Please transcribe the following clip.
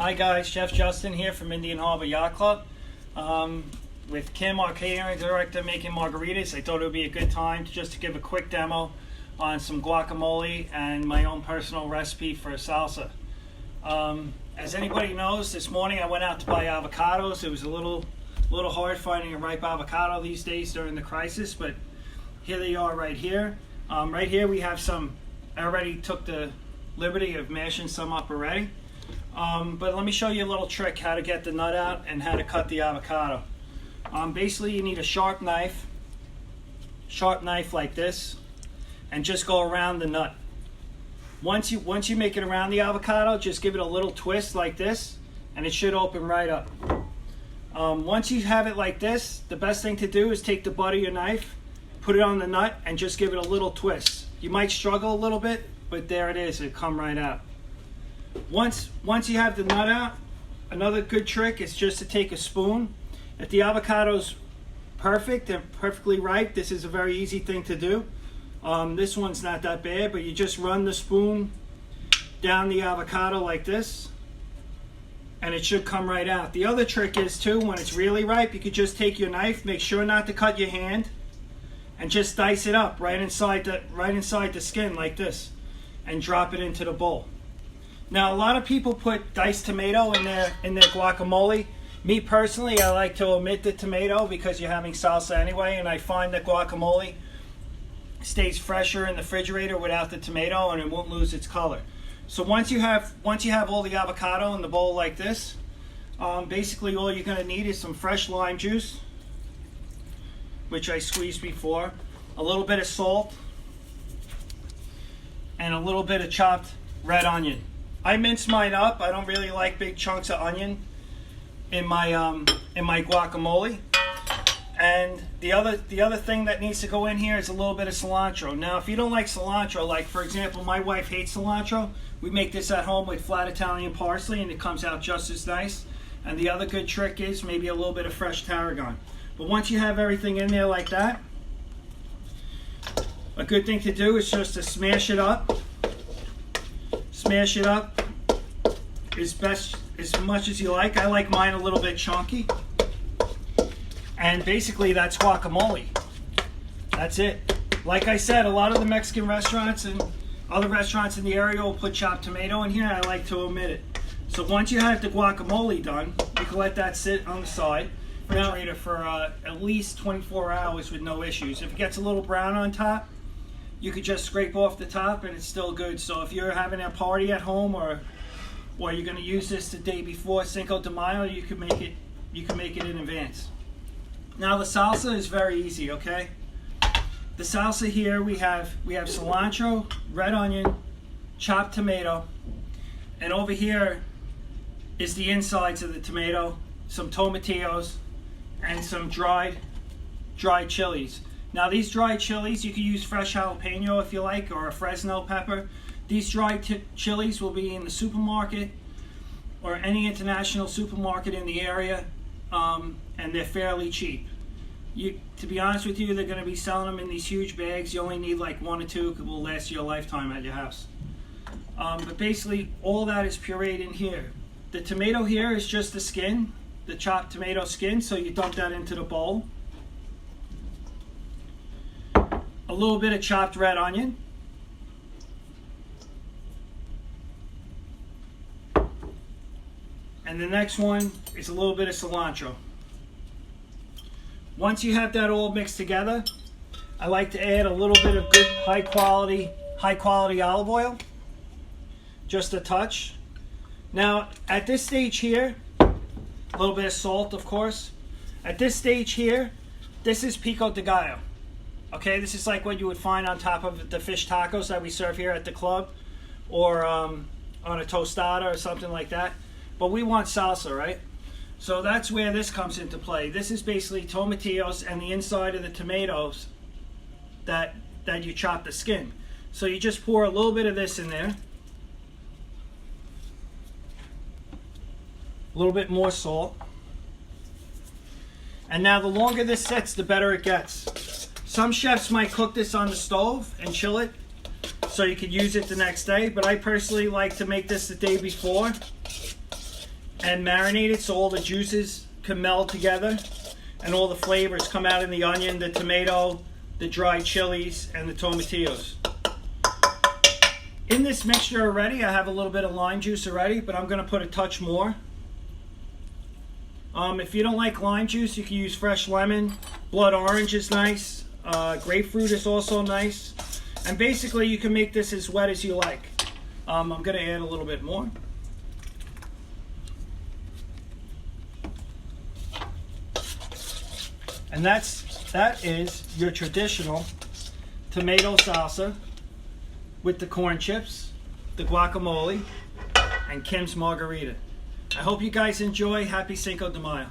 Hi guys, Chef Justin here from Indian Harbor Yacht Club. With Kim, our catering director, making margaritas. I thought it would be a good time to give a quick demo on some guacamole and my own personal recipe for salsa. As anybody knows, this morning I went out to buy avocados. It was a little hard finding a ripe avocado these days during the crisis, but here they are right here. Right here we have some. I already took the liberty of mashing some up already. But let me show you a little trick how to get the nut out and how to cut the avocado. Basically you need a sharp knife like this, and just go around the nut. Once you make it around the avocado, just give it a little twist like this and it should open right up. Once you have it like this, the best thing to do is take the butt of your knife, put it on the nut, and just give it a little twist. You might struggle a little bit, but there it is, it'll come right out. Once you have the nut out, another good trick is just to take a spoon. If the avocado's perfect and perfectly ripe, this is a very easy thing to do. This one's not that bad, but you just run the spoon down the avocado like this, and it should come right out. The other trick is too, when it's really ripe, you could just take your knife, make sure not to cut your hand, and just dice it up right inside the skin like this, and drop it into the bowl. Now, a lot of people put diced tomato in their guacamole. Me personally, I like to omit the tomato because you're having salsa anyway, and I find that guacamole stays fresher in the refrigerator without the tomato, and it won't lose its color. So once you have all the avocado in the bowl like this, basically all you're going to need is some fresh lime juice, which I squeezed before, a little bit of salt, and a little bit of chopped red onion. I mince mine up. I don't really like big chunks of onion in my guacamole. And the other thing that needs to go in here is a little bit of cilantro. Now, if you don't like cilantro, like for example, my wife hates cilantro, we make this at home with flat Italian parsley, and it comes out just as nice. And the other good trick is maybe a little bit of fresh tarragon. But once you have everything in there like that, a good thing to do is just to smash it up. Smash it up as much as you like. I like mine a little bit chunky. And basically that's guacamole. That's it. Like I said, a lot of the Mexican restaurants and other restaurants in the area will put chopped tomato in here. I like to omit it. So once you have the guacamole done, you can let that sit on the side for at least 24 hours with no issues. If it gets a little brown on top, you could just scrape off the top and it's still good. So if you're having a party at home, or you're going to use this the day before Cinco de Mayo, you can make it in advance. Now the salsa is very easy, okay? The salsa here, we have cilantro, red onion, chopped tomato, and over here is the insides of the tomato, some tomatillos, and some dried chilies. Now these dried chilies, you can use fresh jalapeno if you like, or a Fresno pepper. These dried chilies will be in the supermarket or any international supermarket in the area, and they're fairly cheap. To be honest with you, they're going to be selling them in these huge bags. You only need like 1 or 2, it will last you a lifetime at your house. But basically, all that is pureed in here. The tomato here is just the skin, the chopped tomato skin, so you dump that into the bowl. A little bit of chopped red onion. And the next one is a little bit of cilantro. Once you have that all mixed together, I like to add a little bit of good high quality olive oil. Just a touch. Now at this stage here, a little bit of salt of course. At this stage here, this is pico de gallo. Okay, this is like what you would find on top of the fish tacos that we serve here at the club, or on a tostada or something like that. But we want salsa, right? So that's where this comes into play. This is basically tomatillos and the inside of the tomatoes that you chop the skin. So you just pour a little bit of this in there. A little bit more salt. And now the longer this sits, the better it gets. Some chefs might cook this on the stove and chill it so you could use it the next day, but I personally like to make this the day before and marinate it so all the juices can meld together and all the flavors come out in the onion, the tomato, the dried chilies, and the tomatillos. In this mixture already, I have a little bit of lime juice already, but I'm going to put a touch more. If you don't like lime juice, you can use fresh lemon. Blood orange is nice. Grapefruit is also nice. And basically, you can make this as wet as you like. I'm going to add a little bit more. And that is your traditional tomato salsa with the corn chips, the guacamole, and Kim's margarita. I hope you guys enjoy. Happy Cinco de Mayo.